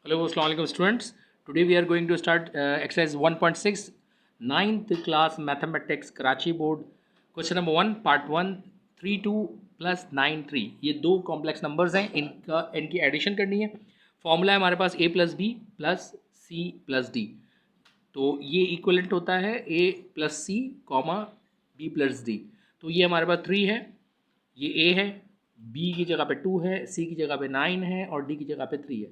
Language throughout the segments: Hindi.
Hello, Assalamualaikum students. Today we are going to start exercise 1.6 9th class mathematics Karachi board. Question number 1 part 1 32 plus 93 ये दो कॉम्प्लेक्स नंबर्स हैं, इनकी एडिशन करनी है. फॉर्मूला है हमारे पास a plus B plus C plus D. तो ये इक्वलेंट होता है a plus C comma B plus D. तो ये हमारे पास 3 है, ये a है, b की जगह पे 2 है, c की जगह पे 9 है और d की जगह पे 3 है.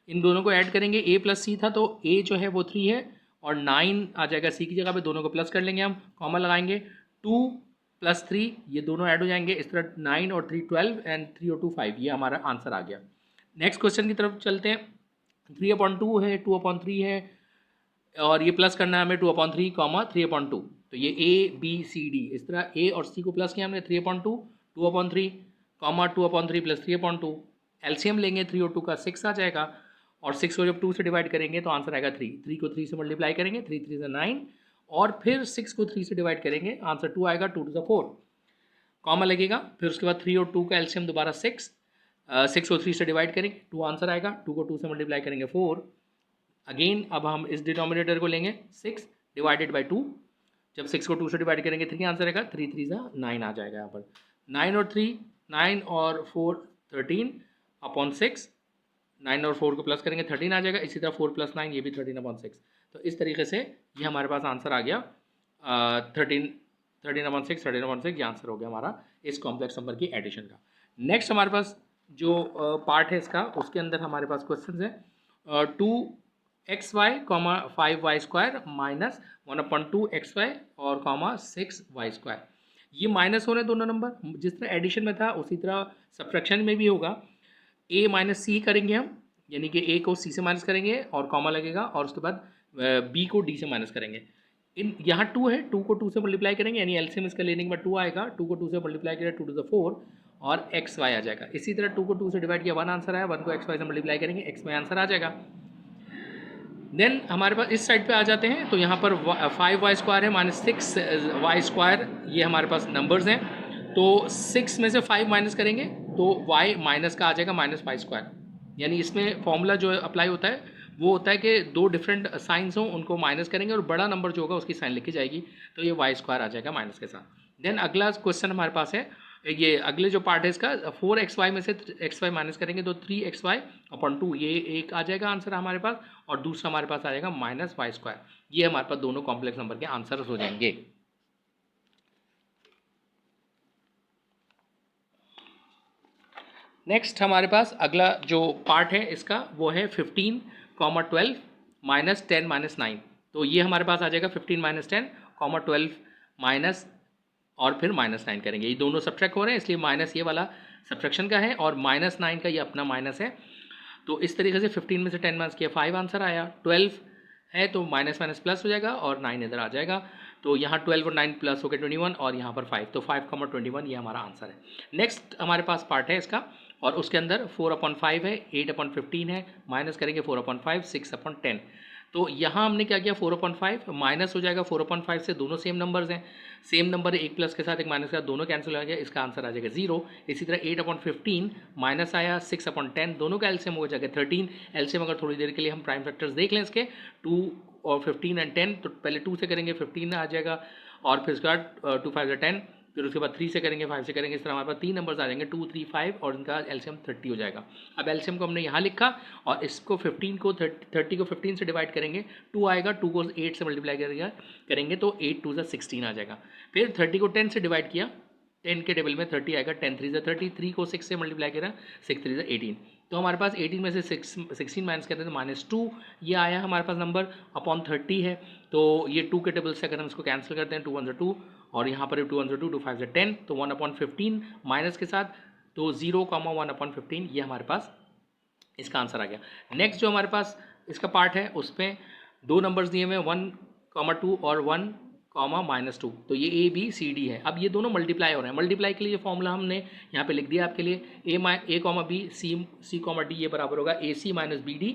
इन दोनों को ऐड करेंगे, a प्लस सी था तो a जो है वो 3 है और 9 आ जाएगा c की जगह पे. दोनों को प्लस कर लेंगे, हम कॉमन लगाएंगे. 2 प्लस 3 ये दोनों ऐड हो जाएंगे. इस तरह 9 और 3 12 एंड 3 और 2 5. ये हमारा आंसर आ गया. नेक्स्ट क्वेश्चन की तरफ चलते हैं. 3/2 है, 2/3 है और ये प्लस करना है हमें 2/3 कॉमा 3/2. तो ये a b c d इस तरह a और c को प्लस किया हमने. 3/2 2/3 कॉमा 2/3 प्लस 3/2. एलसीएम लेंगे 3 और 2 का 6 आ जाएगा और 6 को जब 2 से डिवाइड करेंगे तो आंसर आएगा 3. 3 को 3 से मल्टीप्लाई करेंगे, 3 3 से 9 और फिर 6 को 3 से डिवाइड करेंगे, आंसर 2 आएगा. 2 2 4 कॉमा लगेगा. फिर उसके बाद 3 और 2 का एलसीएम दोबारा 6. 6 को 3 से डिवाइड करेंगे, 2 आंसर आएगा. 2 को 2 से मल्टीप्लाई करेंगे 4. अगेन अब हम इस डिनोमिनेटर को लेंगे 6 डिवाइडेड बाई 2. जब 6 को 2 से डिवाइड करेंगे 3 आंसर आएगा. 3 3 9 आ जाएगा यहाँ पर. 9 और 3 9 और 4 13 अपॉन 6. 9 और 4 को प्लस करेंगे 13 आ जाएगा. इसी तरह 4 प्लस 9 ये भी 13/6. तो इस तरीके से ये हमारे पास आंसर आ गया 13/6 13/6. ये आंसर हो गया हमारा इस कॉम्प्लेक्स नंबर की एडिशन का. नेक्स्ट हमारे पास जो पार्ट है इसका, उसके अंदर हमारे पास क्वेश्चन है 2xy, 5y² माइनस 1/2xy और कॉमा 6y². ये माइनस हो रहे हैं दोनों नंबर. जिस तरह एडिशन में था उसी तरह सब्ट्रैक्शन में भी होगा. a माइनस सी करेंगे हम, यानी कि a को c से माइनस करेंगे और कॉमा लगेगा और उसके बाद b को d से माइनस करेंगे. इन यहाँ 2 है, 2 को 2 से मल्टीप्लाई करेंगे, यानी एलसीएम इसका लेने के बाद 2 आएगा. 2 को 2 से मल्टीप्लाई करेंगे 2 2 4 और एक्स वाई आ जाएगा. इसी तरह 2 को 2 से डिवाइड किया 1 आंसर आया. 1 को एक्स वाई से मल्टीप्लाई करेंगे, एक्स वाई आंसर आ जाएगा. देन हमारे पास इस साइड पे आ जाते हैं. तो यहाँ पर 5y² है माइनस 6y². ये हमारे पास नंबर्स हैं. तो 6 में से 5 माइनस करेंगे तो y माइनस का आ जाएगा -y². यानी इसमें फॉर्मूला जो अप्लाई होता है वो होता है कि दो डिफरेंट साइंस हों, उनको माइनस करेंगे और बड़ा नंबर जो होगा उसकी साइन लिखी जाएगी. तो ये y² आ जाएगा माइनस के साथ. देन अगला क्वेश्चन हमारे पास है, ये अगले जो पार्ट है इसका, 4xy में से xy माइनस करेंगे तो 3xy/2 ये एक आ जाएगा आंसर हमारे पास. और दूसरा हमारे पास आ जाएगा -y². ये हमारे पास दोनों कॉम्प्लेक्स नंबर के आंसर्स हो जाएंगे. नेक्स्ट हमारे पास अगला जो पार्ट है इसका वो है 15, 12 माइनस 10 माइनस 9. तो ये हमारे पास आ जाएगा 15 - 10, 12 माइनस और फिर -9 करेंगे. ये दोनों सब्ट्रैक्ट हो रहे हैं इसलिए माइनस ये वाला सब्ट्रैक्शन का है और -9 का ये अपना माइनस है. तो इस तरीके से 15 में से 10 माइनस किया 5 आंसर आया. 12 है तो माइनस माइनस प्लस हो जाएगा और 9 इधर आ जाएगा. तो यहाँ 12 और 9 प्लस हो गया 21 और यहाँ पर 5. तो 5, 21 ये हमारा आंसर है. नेक्स्ट हमारे पास पार्ट है इसका और उसके अंदर 4/5 है, 8/15 है, माइनस करेंगे 4/5, 6/10. तो यहाँ हमने क्या किया, 4/5 माइनस हो जाएगा 4/5 से. दोनों सेम नंबर्स हैं, सेम नंबर एक प्लस के साथ एक माइनस के साथ दोनों कैंसिल हो गया. इसका आंसर आ जाएगा 0. इसी तरह 8/15 माइनस आया 6/10, दोनों का एलसीएम हो जाएगा 13. एलसीएम अगर थोड़ी देर के लिए हम प्राइम फैक्टर्स देख लें इसके 2 और 15 और 10, तो पहले 2 से करेंगे 15 आ जाएगा और फिर उसके बाद 2 5 10, फिर उसके बाद 3 से करेंगे 5 से करेंगे. इस तरह हमारे पास 3 नंबर्स आ जाएंगे 2 3 5 और इनका एलसीएम 30 हो जाएगा. अब एलसीएम को हमने यहाँ लिखा और इसको 15 को 30 को 15 से डिवाइड करेंगे 2 आएगा. 2 को 8 से मल्टीप्लाई करेंगे तो 8 2 16 आ जाएगा. फिर 30 को 10 से डिवाइड किया, 10 के टेबल में 30 आएगा. 10 3 30, 3 को 6 से मल्टीप्लाई करा 6 3 18. तो हमारे पास 18 में से 16 माइनस करते हैं तो -2 ये आया हमारे पास नंबर अपॉन 30 है. तो ये 2 के टेबल से अगर हम इसको कैंसिल करते हैं 2 1 2 और यहाँ पर 2 1 2 2 5 10, तो 1/15 माइनस के साथ तो 0, 1/15 ये हमारे पास इसका आंसर आ गया. नेक्स्ट जो हमारे पास इसका पार्ट है उसमें दो नंबर्स दिए हुए हैं 1, 2 और 1, -2. तो ये A B C D है. अब ये दोनों मल्टीप्लाई हो रहे हैं. मल्टीप्लाई के लिए फॉर्मूला हमने यहाँ पे लिख दिया आपके लिए, A, B C, D ये बराबर होगा AC - BD,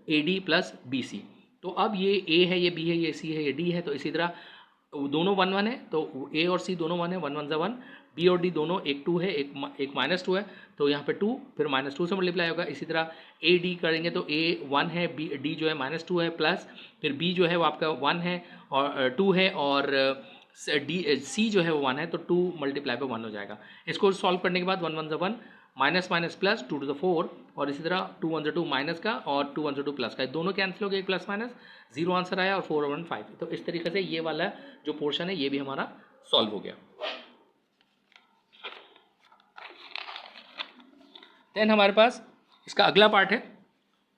AD + BC. तो अब ये A है, ये B है, ये C है, ये D है. तो इसी तरह दोनों 1 1 है, तो ए और सी दोनों 1 है, 1 1 1, बी और डी दोनों एक 2 है, एक -2 है, तो यहाँ पे 2 फिर -2 से मल्टीप्लाई होगा। इसी तरह ए डी करेंगे तो ए 1 है, बी डी जो है -2 है, प्लस फिर बी जो है वो आपका 1 है और 2 है, और डी सी जो है वो 1 है, तो 2 मल्टीप्लाई पे 1 हो जाएगा। इसको सॉल्व करने के बाद 1 1 1 minus minus plus 2 to the 4, और इसी तरह 2 1 2 माइनस का और 2 1 2 प्लस का, दोनों कैंसिल हो गए, प्लस माइनस 0 आंसर आया और 4 और 1 5। तो इस तरीके से ये वाला जो पोर्शन है ये भी हमारा सॉल्व हो गया। देन हमारे पास इसका अगला पार्ट है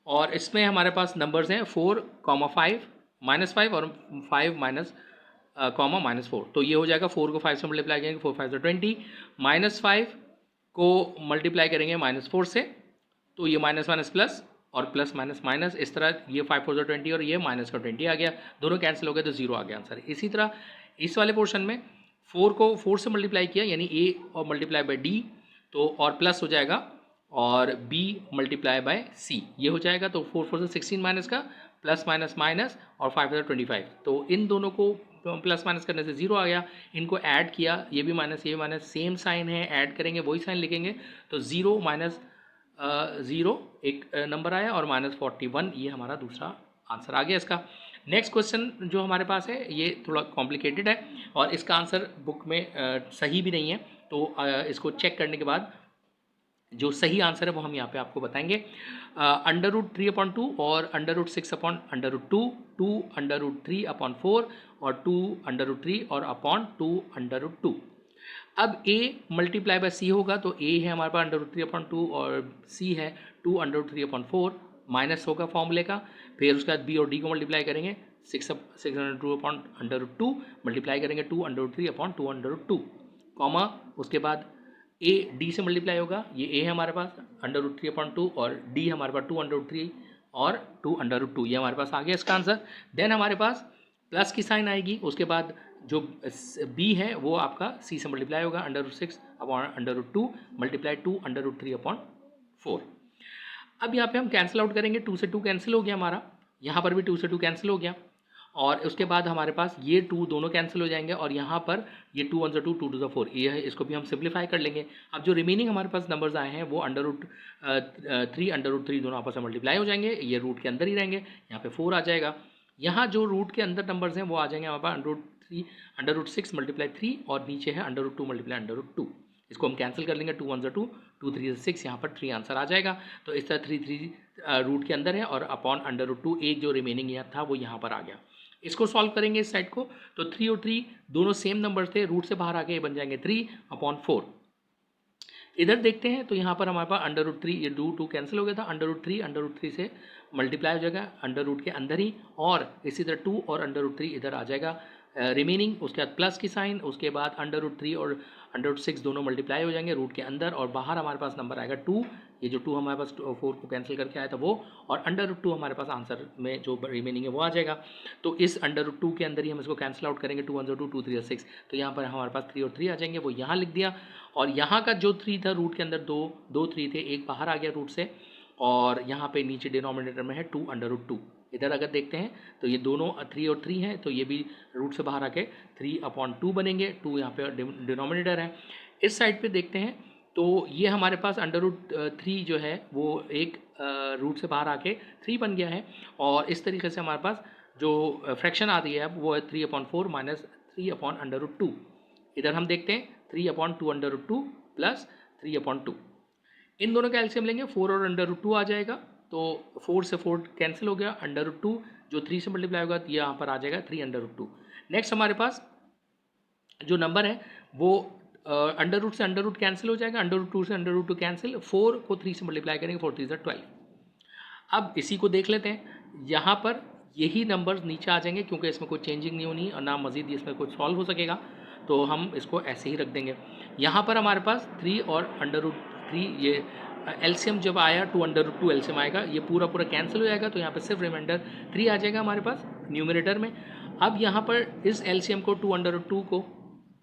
और इसमें हमारे पास नंबर्स हैं 4, 5, -5 और 5 माइनस कॉमा -4। तो ये हो जाएगा 4 को 5 से मल्टीप्लाई करेंगे, 4 5 20, -5 को मल्टीप्लाई करेंगे -4 से, तो ये माइनस माइनस प्लस और प्लस माइनस माइनस, इस तरह ये 5 4 20 और ये माइनस का 20 आ गया, दोनों कैंसिल हो गए तो 0 आ गया आंसर। इसी तरह इस वाले पोर्शन में 4 को 4 से मल्टीप्लाई किया यानी ए और मल्टीप्लाई बाय डी, तो और प्लस हो जाएगा और बी मल्टीप्लाई बाय सी, ये हो जाएगा। तो 4 4 से 16 माइनस का, प्लस माइनस माइनस और 5 25, तो इन दोनों को प्लस माइनस करने से 0 आ गया। इनको ऐड किया, ये भी माइनस ये भी माइनस, सेम साइन है, ऐड करेंगे वही साइन लिखेंगे, तो 0 माइनस 0 एक नंबर आया और -41, ये हमारा दूसरा आंसर आ गया इसका। नेक्स्ट क्वेश्चन जो हमारे पास है ये थोड़ा कॉम्प्लिकेटेड है और इसका आंसर बुक में सही भी नहीं है, तो इसको चेक करने के बाद जो सही आंसर है वो हम यहाँ पे आपको बताएंगे। √3/2 और √6/√2, 2√3/4 और 2√3 और अपॉन 2√2। अब a मल्टीप्लाई बाय सी होगा, तो a है हमारे पास √3/2 और c है 2√3/4, माइनस होगा फॉर्मूले का, फिर उसके बाद b और d को मल्टीप्लाई करेंगे, 602 मल्टीप्लाई करेंगे 2√3/2√2, कॉमा उसके बाद a d से मल्टीप्लाई होगा, ये a है हमारे पास √3/2 और d हमारे पास 2√3 और 2√2, ये हमारे पास आ गया इसका आंसर। देन हमारे पास प्लस की साइन आएगी, उसके बाद जो b है वो आपका c से मल्टीप्लाई होगा, √6/√2 मल्टीप्लाई 2√3/4। अब यहाँ पे हम कैंसिल आउट करेंगे, 2 से 2 कैंसिल हो गया हमारा, यहाँ पर भी 2 से 2 कैंसिल हो गया, और उसके बाद हमारे पास ये 2 दोनों कैंसिल हो जाएंगे और यहाँ पर ये 2 1 2 2 to the 4, ये है, इसको भी हम सिंप्लीफाई कर लेंगे। अब जो रिमेनिंग हमारे पास नंबर्स आए हैं वो √3 √3 दोनों आपस में मल्टीप्लाई हो जाएंगे, ये रूट के अंदर ही रहेंगे, यहाँ पे 4 आ जाएगा। यहाँ जो रूट के अंदर नंबर्स हैं वो आ जाएंगे हमारे पास √6 मल्टीप्लाई 3 और नीचे है √2 मल्टीप्लाई √2, इसको हम कैंसिल कर लेंगे, 2 1 2 2 3 6, यहाँ पर 3 आंसर आ जाएगा। तो इस तरह 3 3 रूट के अंदर है और अपॉन √2 एक जो रिमेनिंग यहाँ था वो यहाँ पर आ गया। इसको सॉल्व करेंगे इस साइड को, तो 3 और 3 दोनों सेम नंबर थे, रूट से बाहर आके ये बन जाएंगे 3/4। इधर देखते हैं तो यहाँ पर हमारे पास √3, ये 2 कैंसिल हो गया था, √3 से मल्टीप्लाई हो जाएगा √ के अंदर ही, और इसी तरह 2 और √3 इधर आ जाएगा रिमेनिंग, उसके बाद प्लस की साइन, उसके बाद √3 और √6 दोनों मल्टीप्लाई हो जाएंगे रूट के अंदर, और बाहर हमारे पास नंबर आएगा 2, ये जो 2 हमारे पास 4 को कैंसिल करके आया था वो, और √2 हमारे पास आंसर में जो रिमेनिंग है वो आ जाएगा। तो इस √2 के अंदर ही हम इसको कैंसिल आउट करेंगे, 2 1 2 2 3 6, तो यहाँ पर हमारे पास 3 और 3 आ जाएंगे, वो यहाँ लिख दिया, और यहाँ का जो 3 था रूट के अंदर दो 3 थे, एक बाहर आ गया रूट से, और यहाँ पे नीचे डिनोमिनेटर में है 2√2। इधर अगर देखते हैं तो ये दोनों 3 और 3 हैं, तो ये भी रूट से बाहर आके 3/2 बनेंगे, 2 यहाँ पे डिनोमिनेटर है। इस साइड पे देखते हैं तो ये हमारे पास √3 जो है वो एक रूट से बाहर आके 3 बन गया है, और इस तरीके से हमारे पास जो फ्रैक्शन आती है वो है 3/4 माइनस 3/√2। इधर हम देखते हैं 3/2√2 प्लस 3/2, इन दोनों का एलसीएम लेंगे, 4 और √2 आ जाएगा, तो 4 से 4 कैंसिल हो गया, √2 जो 3 से मल्टीप्लाई होगा तो यहाँ पर आ जाएगा 3√2। नेक्स्ट हमारे पास जो नंबर है वो √ से √ कैंसिल हो जाएगा, √2 से √2 कैंसिल, 4 को 3 से मल्टीप्लाई करेंगे, 4 3 12। अब इसी को देख लेते हैं, यहाँ पर यही नंबर नीचे आ जाएंगे क्योंकि इसमें कोई चेंजिंग नहीं होनी और ना मज़ीद इसमें कुछ सॉल्व हो सकेगा, तो हम इसको ऐसे ही रख देंगे। यहाँ पर हमारे पास 3 और √3, ये एलसीएम जब आया 2√2 एलसीएम आएगा, ये पूरा कैंसिल हो जाएगा, तो यहाँ पर सिर्फ रिमाइंडर 3 आ जाएगा हमारे पास न्यूमरेटर में। अब यहाँ पर इस एलसीएम को 2√2 को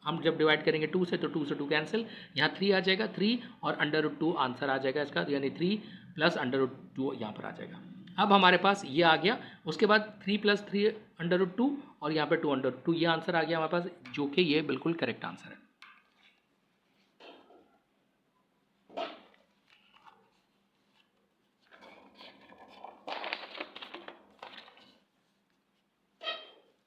हम जब डिवाइड करेंगे 2 से, तो 2 से 2 कैंसिल, यहाँ 3 आ जाएगा, 3 और √2 आंसर आ जाएगा इसका, यानी 3 प्लस √2 यहाँ पर आ जाएगा। अब हमारे पास ये आ गया, उसके बाद 3 + 3 √2 और यहाँ पे 2/2 ये आंसर आ गया हमारे पास, जो कि ये बिल्कुल करेक्ट आंसर है।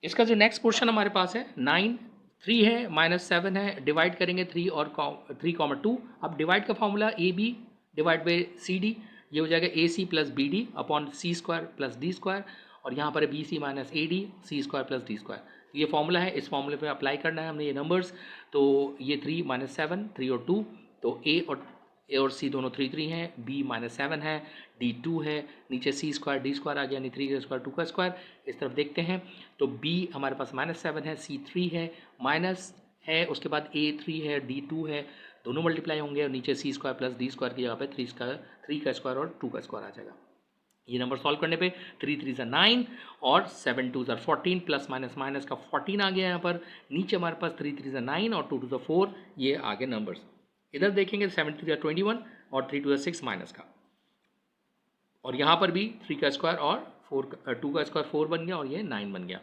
इसका जो नेक्स्ट क्वेश्चन हमारे पास है 9, 3 है -7 है, डिवाइड करेंगे 3 और 3,2। अब डिवाइड का formula A B divide by C D, ये हो जाएगा A C plus B D upon C square plus D square, और यहाँ पर B C minus A D C square plus D square. ये फॉर्मूला है, इस फॉर्मूले पे अप्लाई करना है हमने ये नंबर्स। तो ये 3 -7 3 और 2, तो ए और सी दोनों 3 हैं, बी -7 है, डी 2 है, नीचे सी स्क्वायर डी स्क्वायर आ गया, यानी 3 का स्क्वायर 2 का स्क्वायर। इस तरफ देखते हैं तो बी हमारे पास -7 है, सी 3 है, माइनस है, उसके बाद ए 3 है, डी 2 है, दोनों मल्टीप्लाई होंगे और नीचे सी स्क्वायर प्लस डी स्क्वायर की जगह पे 3 का स्क्वायर और 2 का स्क्वायर आ जाएगा। ये नंबर सॉल्व करने पे 3 3 9 और 7 2 14, प्लस माइनस माइनस का 14 आ गया यहाँ पर। नीचे हमारे पास 3 3 9 और 2 2 4, ये आगे नंबर्स। इधर देखेंगे 7 3 21 और 3 2 6 माइनस का, और यहाँ पर भी 3 का स्क्वायर और 2 का स्क्वायर 4 बन गया और ये 9 बन गया।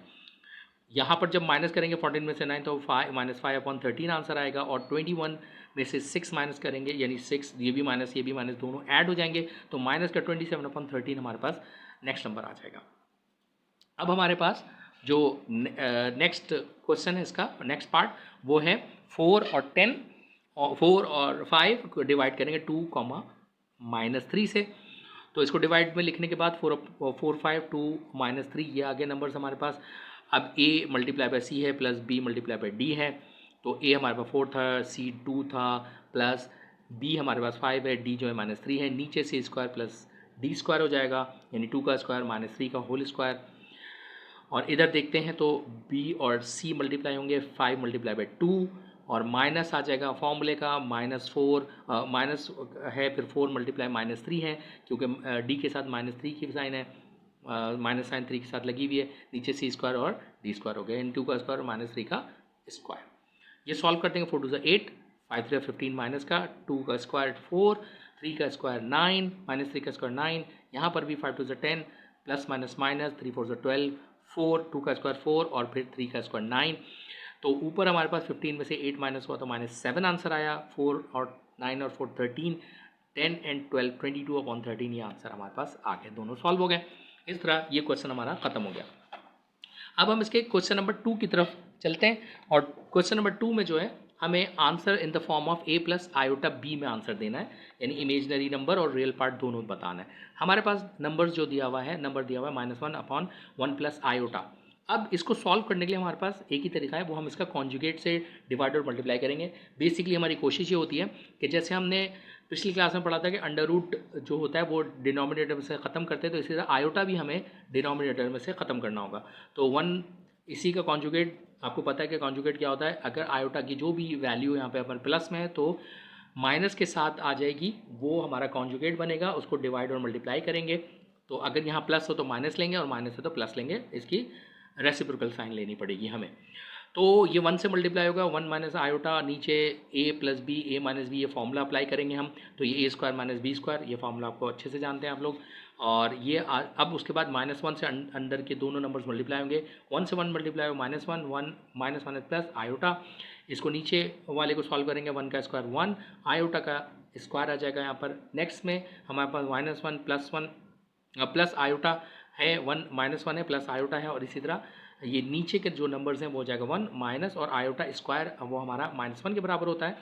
यहाँ पर जब माइनस करेंगे 14 में से 9 तो -5/13 आंसर आएगा, और 21 में से 6 माइनस करेंगे यानी 6, ये भी माइनस दोनों ऐड हो जाएंगे, तो माइनस का 27/13 हमारे पास नेक्स्ट नंबर आ जाएगा। अब हमारे पास जो नेक्स्ट क्वेश्चन है, इसका नेक्स्ट पार्ट वो है 4 और 10 और 4 और 5 को डिवाइड करेंगे 2, -3 से। तो इसको डिवाइड में लिखने के बाद 4 5 2 -3 ये आगे नंबर्स हमारे पास। अब a मल्टीप्लाई बाय सी है plus b multiply by d है, तो a हमारे पास 4 था, c 2 था, प्लस b हमारे पास 5 है, d जो है -3 है, नीचे c square plus d square हो जाएगा, यानी 2 का स्क्वायर -3 का होल स्क्वायर। और इधर देखते हैं तो b और c मल्टीप्लाई होंगे 5 मल्टीप्लाई बाय 2, और माइनस आ जाएगा फॉर्मूले का -4 माइनस है, फिर 4 मल्टीप्लाई -3 है, क्योंकि d के साथ -3 की साइन है, माइनस साइन 3 के साथ लगी हुई है, नीचे सी स्क्वायर और डी स्क्वायर हो गया, इन 2 का स्क्वायर -3 का स्क्वायर। ये सॉल्व कर देंगे 4 2 8, 5 3 15 माइनस का, 2 का स्क्वायर 4, 3 का स्क्वायर 9, -3 का स्क्वायर 9, यहाँ पर भी 5 2 10, प्लस माइनस माइनस 3 4 12, 4, 2 का स्क्वायर 4 और फिर 3 का स्क्वायर 9। तो ऊपर हमारे पास 15 में से 8 माइनस हुआ तो -7 आंसर आया, 4 और 9 और 4 13, 10 एंड 12 22/13 ये आंसर हमारे पास आ गए, दोनों सॉल्व हो गए। इस तरह ये क्वेश्चन हमारा ख़त्म हो गया। अब हम इसके क्वेश्चन नंबर 2 की तरफ चलते हैं, और क्वेश्चन नंबर 2 में जो है हमें answer in the form of a plus iota b में आंसर देना है, यानी इमेजनरी नंबर और रियल पार्ट दोनों बताना है। हमारे पास नंबर जो दिया हुआ है, नंबर दिया हुआ है -1/1 प्लस आयोटा। अब इसको सॉल्व करने के लिए हमारे पास एक ही तरीका है, वो हम इसका कॉन्जुगेट से डिवाइड और मल्टीप्लाई करेंगे। बेसिकली हमारी कोशिश ये होती है कि जैसे हमने पिछली क्लास में पढ़ा था कि अंडर रूट जो होता है वो डिनोमिनेटर में से ख़त्म करते हैं, तो इसी तरह आयोटा भी हमें डिनोमिनेटर में से ख़त्म करना होगा। तो 1 इसी का कॉन्जुगेट, आपको पता है कि कॉन्जुगेट क्या होता है, अगर आयोटा की जो भी वैल्यू यहाँ पे अपन प्लस में है तो माइनस के साथ आ जाएगी, वो हमारा कॉन्जुगेट बनेगा, उसको डिवाइड और मल्टीप्लाई करेंगे। तो अगर यहाँ प्लस हो तो माइनस लेंगे और माइनस है तो प्लस लेंगे, इसकी रेसिप्रोकल साइन लेनी पड़ेगी हमें। तो ये 1 से मल्टीप्लाई होगा, 1 माइनस आयोटा, नीचे a plus B a minus B, ये फॉर्मूला अप्लाई करेंगे हम। तो ये a square minus B square, ये फॉर्मूला आपको अच्छे से जानते हैं आप लोग। और ये अब उसके बाद -1 से अंदर के दोनों नंबर्स मल्टीप्लाई होंगे, 1 से 1 मल्टीप्लाई हो -1 माइनस प्लस आयोटा। इसको नीचे वाले को सॉल्व करेंगे, 1 का स्क्वायर 1, आयोटा का स्क्वायर आ जाएगा यहाँ पर। नेक्स्ट में हमारे पास -1 प्लस आयोटा है, 1 -1 है प्लस आयोटा है, और इसी तरह ये नीचे के जो नंबर्स हैं वो हो जाएगा 1 माइनस और आयोटा स्क्वायर, वो हमारा -1 के बराबर होता है।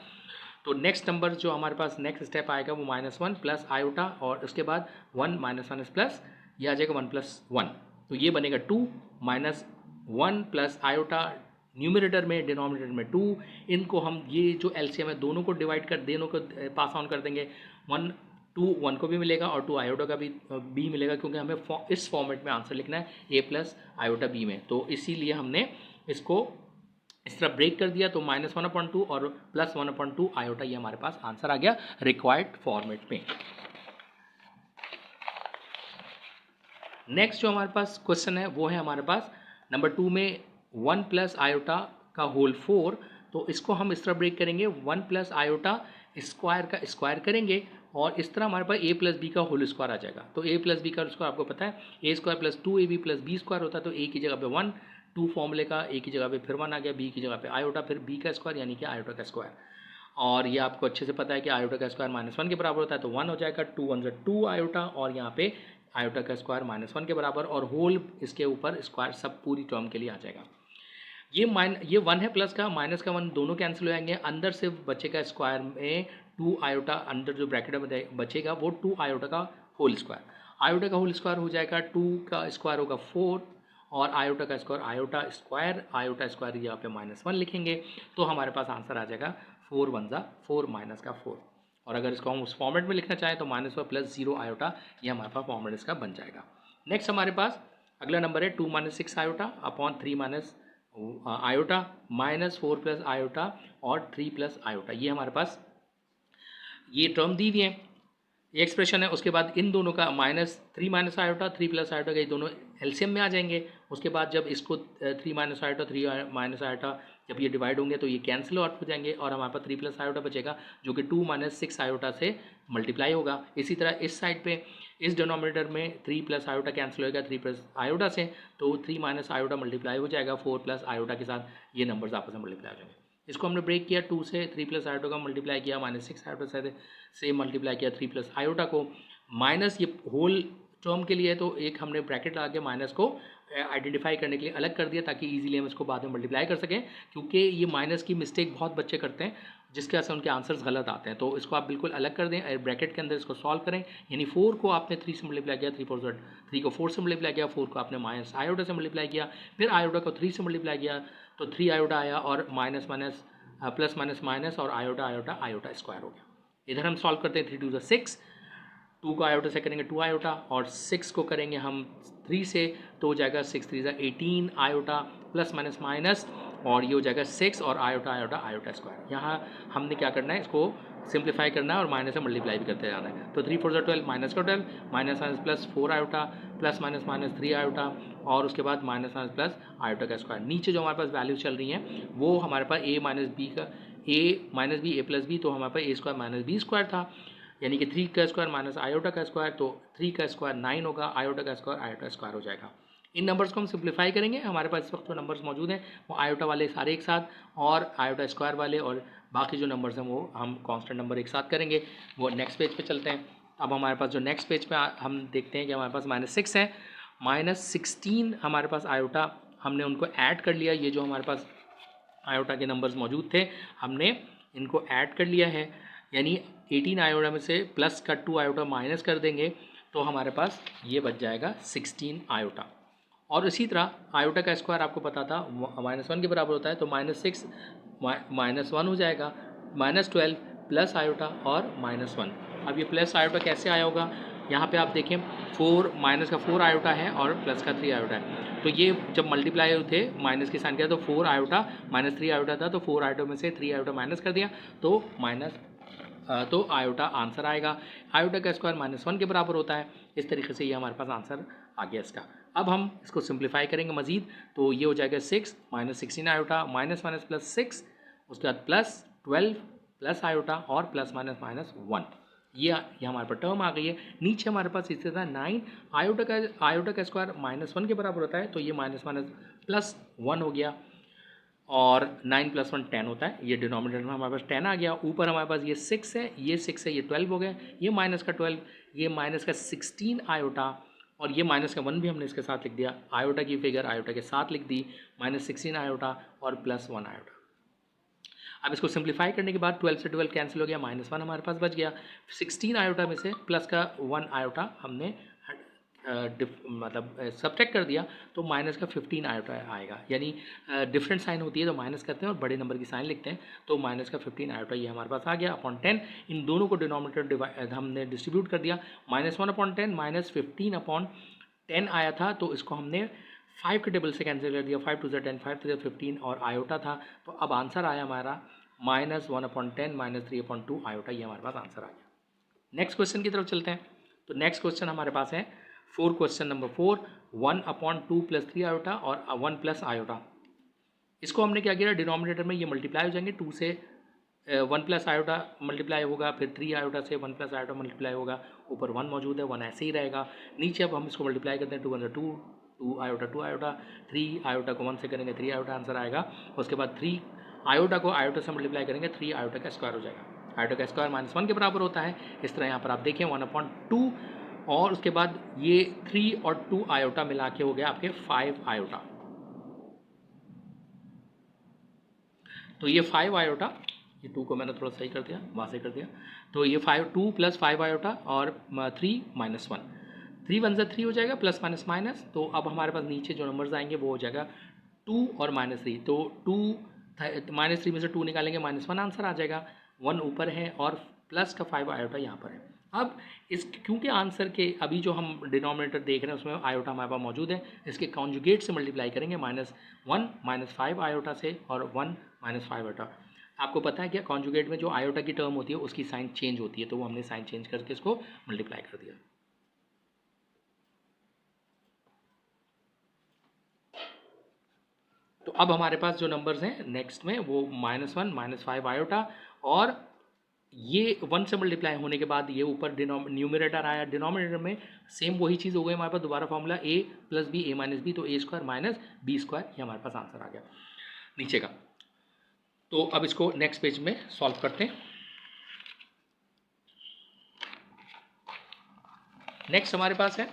तो नेक्स्ट नंबर जो हमारे पास नेक्स्ट स्टेप आएगा वो -1 प्लस आयोटा, और उसके बाद 1 -1 प्लस, ये आ जाएगा 1 + 1, तो ये बनेगा 2 -1 प्लस आयोटा, न्यूमरेटर में डिनोमिनेटर में 2, इनको हम ये जो एलसीएम है दोनों को डिवाइड कर, दोनों को पास ऑन कर देंगे, 1 को भी मिलेगा और 2 आयोटा का भी बी मिलेगा, क्योंकि हमें इस फॉर्मेट में आंसर लिखना है a प्लस आयोटा b में। तो इसीलिए हमने इसको इस तरह ब्रेक कर दिया, तो -1/2 और +1/2 आयोटा, ये हमारे पास आंसर आ गया रिक्वायर्ड फॉर्मेट में। नेक्स्ट जो हमारे पास क्वेश्चन है वो है हमारे पास नंबर 2 में 1 प्लस आयोटा का होल 4, तो इसको हम इस तरह ब्रेक करेंगे, 1 प्लस आयोटा स्क्वायर का स्क्वायर करेंगे, और इस तरह हमारे पास a प्लस बी का होल स्क्वायर आ जाएगा। तो a प्लस बी का स्क्वायर आपको पता है, a square plus 2ab plus B square होता है, तो a की जगह पे 1, टू फॉर्मूले का, ए की जगह पे फिर 1 आ गया, बी की जगह पे आयोटा, फिर बी का स्क्वायर यानी कि आयोटा का स्क्वायर। और ये आपको अच्छे से पता है कि आयोटा का स्क्वायर -1 के बराबर होता है, तो 1 हो जाएगा, 2 1 2 आयोटा, और यहाँ पे आयोटा का स्क्वायर -1 के बराबर, और होल इसके ऊपर स्क्वायर सब पूरी टर्म के लिए आ जाएगा। ये 1 है प्लस का, माइनस का 1 दोनों कैंसिल हो जाएंगे, अंदर सिर्फ बचेगा स्क्वायर में 2 आयोटा, अंदर जो ब्रैकेट में बचेगा वो 2 आयोटा का होल स्क्वायर। आयोटा का होल स्क्वायर हो जाएगा 2 का स्क्वायर होगा 4, और आयोटा का स्क्वायर आयोटा स्क्वायर यहाँ पे -1 लिखेंगे, तो हमारे पास आंसर आ जाएगा 4 1 4 माइनस का 4। और अगर इसको हम उस फॉर्मेट में लिखना चाहें तो -1 + 0 आयोटा, ये हमारे पास फॉर्मेट इसका बन जाएगा। नेक्स्ट हमारे पास अगला नंबर है 2 - 6 आयोटा अपॉन 3 - आयोटा -4 + आयोटा और 3 + आयोटा, ये हमारे पास ये टर्म दी हुई है, ये एक्सप्रेशन है। उसके बाद इन दोनों का -3 - आयोटा 3 + आयोटा का ये दोनों एलसीएम में आ जाएंगे। उसके बाद जब इसको 3 - आयोटा 3 - आयोटा जब ये डिवाइड होंगे तो ये कैंसिल आउट हो जाएंगे, और हमारे पास 3 + आयोटा बचेगा जो कि 2 - 6 आयोटा से मल्टीप्लाई होगा। इसी तरह इस साइड पे इस डिनोमिनेटर में 3 + आयोटा कैंसिल होगा 3 + आयोटा से, तो 3 - आयोटा मल्टीप्लाई हो जाएगा 4 + आयोटा के साथ, ये नंबर्स आपस में मल्टीप्लाई हो जाएंगे। इसको हमने ब्रेक किया, 2 से 3 + आयोटा का मल्टीप्लाई किया, -6 आयोटा से मल्टीप्लाई किया 3 + आयोटा को, माइनस ये होल टर्म के लिए तो एक हमने ब्रैकेट लगा के माइनस को आइडेंटिफाई करने के लिए अलग कर दिया ताकि इजीली हम इसको बाद में मल्टीप्लाई कर सकें, क्योंकि ये माइनस की मिस्टेक बहुत बच्चे करते हैं जिसके वजह से उनके आंसर्स गलत आते हैं। तो इसको आप बिल्कुल अलग कर दें, ब्रैकेट के अंदर इसको सॉल्व करें, यानी 4 को आपने 3 से मल्टीप्लाई किया, 3 को 4 से मल्टीप्लाई किया, 4 को आपने माइनस आयोटा से मल्टीप्लाई किया, फिर आयोटा को 3 से मल्टीप्लाई किया तो 3 आयोटा आया, और minus minus plus minus minus, और आयोटा स्क्वायर हो गया। इधर हम सॉल्व करते हैं 3 2 6, 2 को आयोटा से करेंगे 2 आयोटा, और 6 को करेंगे हम 3 से, तो हो जाएगा 6 3 18 आयोटा प्लस माइनस माइनस, और ये हो जाएगा 6 और आयोटा स्क्वायर। यहाँ हमने क्या करना है, इसको सिंप्लीफाई करना है और माइनस से मल्टीप्लाई भी करते जाना है। तो 3 4 12 माइनस का 12 minus minus plus 4 iota plus minus minus 3 iota, और उसके बाद माइनस माइनस प्लस आयोटा का स्क्वायर। नीचे जो हमारे पास वैल्यूज चल रही हैं वो हमारे पास a माइनस बी का a प्लस बी, तो हमारे पास a square minus B square था, यानी कि 3 का स्क्वायर माइनस आयोटा का स्क्वायर, तो 3 का स्क्वायर 9 होगा, आयोटा का स्क्वायर हो जाएगा। इन नंबर्स को हम सिंप्लीफाई करेंगे, हमारे पास इस वक्त जो नंबर्स मौजूद हैं वो आयोटा वाले सारे एक साथ, और आयोटा स्क्वायर वाले, और बाकी जो नंबर्स हैं वो हम कांस्टेंट नंबर एक साथ करेंगे। वो नेक्स्ट पेज पे चलते हैं। अब हमारे पास जो नेक्स्ट पेज पे हम देखते हैं कि हमारे पास -6 है, -16 हमारे पास आयोटा, हमने उनको ऐड कर लिया। ये जो हमारे पास आयोटा के नंबर्स मौजूद थे हमने इनको ऐड कर लिया है, यानी 18 आयोटा में से प्लस का 2 आयोटा माइनस कर देंगे तो हमारे पास ये बच जाएगा 16 आयोटा। और इसी तरह आयोटा का स्क्वायर आपको पता था -1 के बराबर होता है, तो -6 -1 हो जाएगा, -12 प्लस आयोटा और -1। अब ये प्लस आयोटा कैसे आया होगा, यहाँ पे आप देखें 4 माइनस का 4 आयोटा है और प्लस का 3 आयोटा है, तो ये जब मल्टीप्लाई थे माइनस के साइन किया तो 4 आयोटा -3 आयोटा था, तो 4 आयोटा में से 3 आयोटा माइनस कर दिया तो आयोटा आंसर आएगा। आयोटा का स्क्वायर -1 के बराबर होता है। इस तरीके से ये हमारे पास आंसर आ गया इसका। अब हम इसको सिंप्लीफाई करेंगे मज़ीद, तो ये हो जाएगा 6 -16 आयोटा माइनस माइनस प्लस 6, उसके बाद प्लस 12 प्लस आयोटा और प्लस माइनस माइनस 1, ये हमारे पास टर्म आ गई है। नीचे हमारे पास इसी तरह 9 आयोटा का स्क्वायर -1 के बराबर होता है, तो ये माइनस माइनस प्लस 1 हो गया, और 9 + 1 10 होता है। ये डिनोमिनेटर में हमारे पास 10 आ गया, ऊपर हमारे पास ये 6 है, ये 6 है, ये 12 हो गया, ये माइनस का 12, ये माइनस का 16 आयोटा, और ये माइनस का 1 भी हमने इसके साथ लिख दिया, आयोटा की फिगर आयोटा के साथ लिख दी, -16 आयोटा और +1 आयोटा। अब इसको सिंप्लीफाई करने के बाद 12 से 12 कैंसिल हो गया, -1 हमारे पास बच गया, 16 आयोटा में से प्लस का 1 आयोटा हमने मतलब सब्ट्रैक्ट कर दिया, तो माइनस का 15 आयोटा आएगा, यानी डिफरेंट साइन होती है तो माइनस करते हैं और बड़े नंबर की साइन लिखते हैं, तो माइनस का 15 आयोटा ये हमारे पास आ गया अपॉन 10। इन दोनों को डिनोमिनेटर हमने डिस्ट्रीब्यूट कर दिया, -1/10 -15 अपॉन 10 आया था, तो इसको हमने 5 के टेबल से कैंसिल कर दिया, 5 2 10 5 3 15 और आयोटा था, तो अब आंसर आया हमारा -1/10 -3/2 आयोटा, ये हमारे पास आंसर आ गया। नेक्स्ट क्वेश्चन की तरफ चलते हैं। तो नेक्स्ट क्वेश्चन हमारे पास है क्वेश्चन नंबर 4, 1/2 + 3 आयोटा और 1 + आयोटा। इसको हमने क्या किया, डिनोमिनेटर में ये मल्टीप्लाई हो जाएंगे, 2 से 1 + आयोटा मल्टीप्लाई होगा, फिर 3 आयोटा से 1 + आयोटा मल्टीप्लाई होगा, ऊपर 1 मौजूद है, 1 ऐसे ही रहेगा। नीचे अब हम इसको मल्टीप्लाई करते हैं, 2 × 2 2 आयोटा 2 आयोटा, 3 आयोटा को 1 से करेंगे 3 आयोटा आंसर आएगा। उसके बाद 3 आयोटा को आयोटा से मल्टीप्लाई करेंगे 3 आयोटा का स्क्वायर हो जाएगा। आयोटा का स्क्वायर -1 के बराबर होता है। इस तरह यहाँ पर आप देखें 1/2 और उसके बाद ये 3 और 2 आयोटा मिला के हो गया आपके 5 आयोटा। तो ये 5 आयोटा, ये 2 को मैंने थोड़ा सही कर दिया, वहाँ से कर दिया। तो ये 2 + 5 आयोटा और 3 - 1, 3 × 1 = 3 हो जाएगा, प्लस माइनस माइनस। तो अब हमारे पास नीचे जो नंबर्स आएंगे वो हो जाएगा 2 और -3। तो 2 -3 में से 2 निकालेंगे -1 आंसर आ जाएगा। 1 ऊपर है और प्लस का 5 आयोटा यहाँ पर है। अब इस क्योंकि आंसर के अभी जो हम डिनोमिनेटर देख रहे हैं उसमें आयोटा हमारे पास मौजूद है, इसके कॉन्जुगेट से मल्टीप्लाई करेंगे -1 -5 आयोटा से और 1 -5 आयोटा। आपको पता है क्या, कॉन्जुगेट में जो आयोटा की टर्म होती है उसकी साइन चेंज होती है, तो वो हमने साइन चेंज करके इसको मल्टीप्लाई कर दिया। तो अब हमारे पास जो नंबर्स हैं नेक्स्ट में वो -1 -5 आयोटा और ये 1 से मल्टीप्लाई होने के बाद ये ऊपर न्यूमरेटर आया, डिनोमिनेटर में सेम वही चीज़ हो गई हमारे पास, दोबारा formula a + b a - b, तो a² - b², ये हमारे पास आंसर आ गया नीचे का। तो अब इसको नेक्स्ट पेज में सॉल्व करते हैं। नेक्स्ट हमारे पास है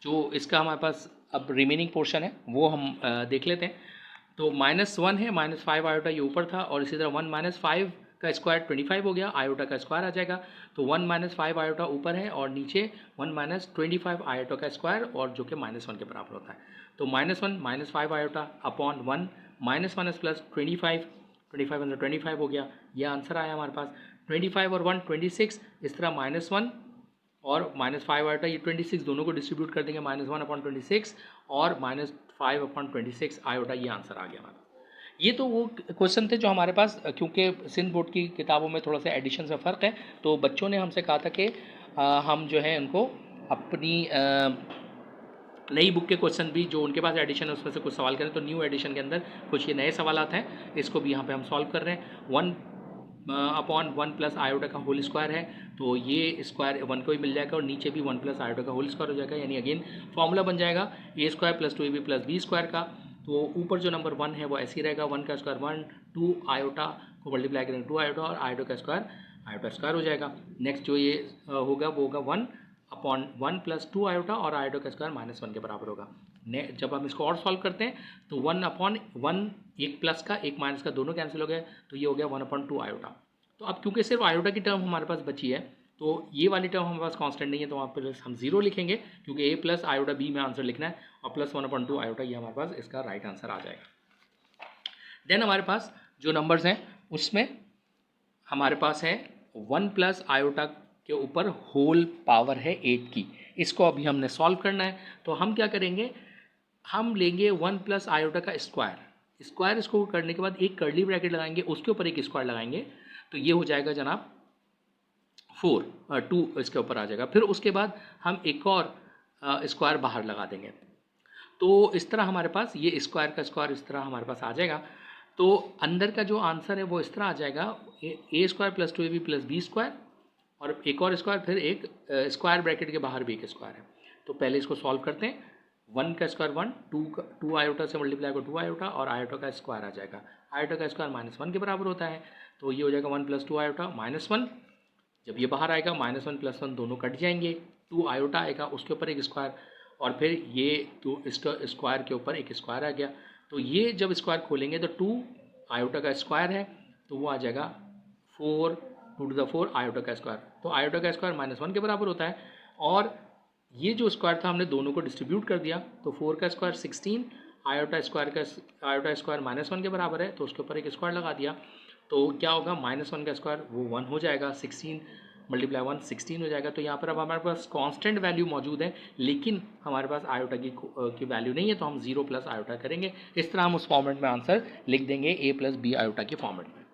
जो इसका हमारे पास अब रिमेनिंग पोर्शन है वो हम देख लेते हैं। तो -1 है, -5 आयोटा ये ऊपर था और इसी तरह 1 - 5 का स्क्वायर 25 हो गया, आयोटा का स्क्वायर आ जाएगा। तो 1 - 5 आयोटा ऊपर है और नीचे 1 - 25 आयोटा का स्क्वायर और जो कि -1 के बराबर होता है। तो -1 - 5 आयोटा अपॉन 1 -1 प्लस 25, 25 × 25 हो गया, ये आंसर आया हमारे पास। 25 और 1 26, इस तरह -1 और -5 आयोटा, ये 26 दोनों को डिस्ट्रीब्यूट कर देंगे, -1/26 और -5/26 आयोटा, ये आंसर आ गया हमारा। ये तो वो क्वेश्चन थे जो हमारे पास, क्योंकि सिंध बोर्ड की किताबों में थोड़ा सा एडिशन में फ़र्क है, तो बच्चों ने हमसे कहा था कि हम जो है उनको अपनी नई बुक के क्वेश्चन भी जो उनके पास एडिशन है उसमें से कुछ सवाल करें। तो न्यू एडिशन के अंदर कुछ ये नए सवाल हैं, इसको भी यहाँ पे हम सॉल्व कर रहे हैं। 1/1 प्लस आयोटा का होल स्क्वायर है, तो ये स्क्वायर 1 को ही मिल जाएगा और नीचे भी 1 प्लस आयोटा का होल स्क्वायर हो जाएगा, यानी अगेन फॉर्मूला बन जाएगा a² + 2ab + b² का। तो ऊपर जो नंबर 1 है वो ऐसे ही रहेगा, 1 का स्क्वायर 1, 2 आयोटा को मल्टीप्लाई करेंगे 2 आयोटा और आयोटा का स्क्वायर आयोटा स्क्वायर हो जाएगा। नेक्स्ट जो ये होगा वो होगा 1/1 + 2 आयोटा और आयोटा का स्क्वायर -1 के बराबर होगा। जब हम इसको और सॉल्व करते हैं तो 1/1, एक प्लस का एक माइनस का दोनों कैंसिल हो गए, तो ये हो गया 1/2 आयोटा। तो अब क्योंकि सिर्फ आयोटा की टर्म हमारे पास बची है, तो ये वाली टर्म हमारे पास कांस्टेंट नहीं है, तो वहाँ पर हम 0 लिखेंगे, क्योंकि a + आयोटा b में आंसर लिखना है और प्लस 1/2 आयोटा, ये हमारे पास इसका राइट आंसर आ जाएगा। देन हमारे पास जो नंबर्स हैं उसमें हमारे पास है 1 प्लस आयोटा के ऊपर होल पावर है 8 की, इसको अभी हमने सॉल्व करना है। तो हम क्या करेंगे, हम लेंगे 1 प्लस आयोटा का स्क्वायर, इसको करने के बाद एक कर्ली ब्रैकेट लगाएंगे, उसके ऊपर एक स्क्वायर लगाएंगे, तो ये हो जाएगा जनाब 2 इसके ऊपर आ जाएगा। फिर उसके बाद हम एक और स्क्वायर बाहर लगा देंगे, तो इस तरह हमारे पास ये स्क्वायर का स्क्वायर इस तरह हमारे पास आ जाएगा। तो अंदर का जो आंसर है वो इस तरह आ जाएगा, a² + 2ab + b² और एक और स्क्वायर, फिर एक स्क्वायर ब्रैकेट के बाहर भी एक स्क्वायर है। तो पहले इसको सॉल्व करते हैं। 1 का स्क्वायर 1, 2 आयोटा से मल्टीप्लाई को 2 आयोटा और आयोटा का स्क्वायर आ जाएगा। आयोटा का स्क्वायर -1 के बराबर होता है, तो ये हो जाएगा 1 + 2 आयोटा -1। जब ये बाहर आएगा -1 + 1 दोनों कट जाएंगे, 2 आयोटा आएगा, उसके ऊपर एक स्क्वायर और फिर ये 2 स्क्वायर के ऊपर एक स्क्वायर आ गया। तो ये जब स्क्वायर खोलेंगे तो 2 आयोटा का स्क्वायर है, तो वो आ जाएगा 4, 2⁴ आयोटा का स्क्वायर। तो आयोटा का स्क्वायर -1 के बराबर होता है और ये जो स्क्वायर था हमने दोनों को डिस्ट्रीब्यूट कर दिया, तो 4 का स्क्वायर 16, आयोटा स्क्वायर -1 के बराबर है, तो उसके ऊपर एक स्क्वायर लगा दिया, तो क्या होगा, -1 का स्क्वायर वो 1 हो जाएगा, 16 × 1 16 हो जाएगा। तो यहाँ पर अब हमारे पास कांस्टेंट वैल्यू मौजूद है, लेकिन हमारे पास आयोटा की वैल्यू नहीं है, तो हम 0 प्लस आयोटा करेंगे। इस तरह हम उस फॉर्मेट में आंसर लिख देंगे a + b आयोटा के फॉर्मेट में।